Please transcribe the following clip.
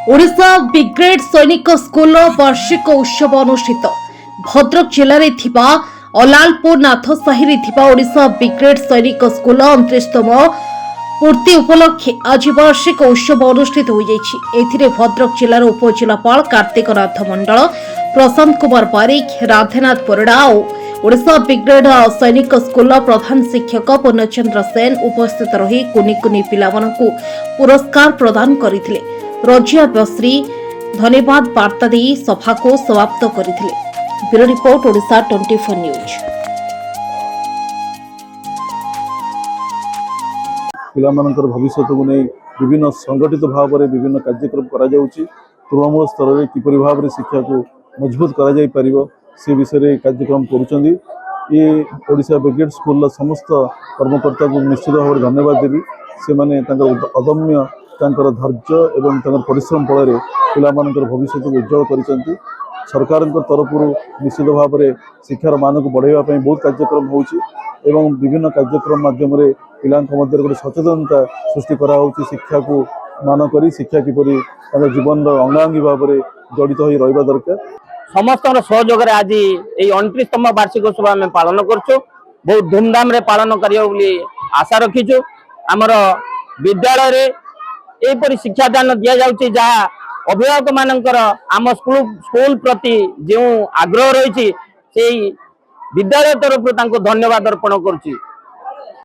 Odisha brigade सैनिक school वार्षिक उत्सव अनुष्ठित भद्रक जिले में अलालपुर नाथसाही ओडिशा ब्रिगेड सैनिक स्कूल 29तम पूर्ति उपलक्षे आज वार्षिक उत्सव अनुष्ठित हो भद्रक जिलार उपजिलापाल कार्तिक नाथ मंडल, प्रशांत कुमार बारिक, राधेनाथ परिड़ा और ओडिशा ब्रिगेड सैनिक स्कूल प्रधान शिक्षक पूर्णचंद्र सेन उपस्थित रही कुनि कुनि पिलामानंकु पुरस्कार प्रदान करथिले। रजिया बश्री धन्यवाद वार्ता दे सभा को समाप्त करथिले। Bureau report Odisha 24 news. पिलामानंकर भविष्य को नहीं विभिन्न संगठित भाव में विभिन्न कार्यक्रम करा जाउची। तृणमूल स्तर में किपरि भाव में शिक्षा को मजबूत करा जाई परिबो से विषय में कार्यक्रम करुचंदी। ये ओडिशा ब्रिगेड स्कूल समस्त कर्मकर्ता को निश्चित भाव में धन्यवाद देवी। से माने अदम्य धैर्य एवं परिश्रम फल पिलामानंकर भविष्य को उज्जवल करिसंती। सरकार तरफ निश्चित भाव में शिक्षार मान को बढ़ावा बहुत कार्यक्रम होउची एवं विभिन्न कार्यक्रम माध्यम पिला गोटे सचेतनता सृष्टि करा होउची। शिक्षा को मान करी शिक्षा किपरि जीवन अंगांगी भाव में जड़ित हो रहा दरकार। समस्त सहयोग आज ये 29तम वार्षिक उत्सव आम पालन करुँ। बहुत धूमधाम रे पालन करियो बोली आशा रखीचु। आमर विद्यालय एपरी शिक्षादान दि जाउची जहाँ अभिभावक मानकर आम स्कूल प्रति जो आग्रह रही विद्यालय तरफ धन्यवाद अर्पण करुच्ची।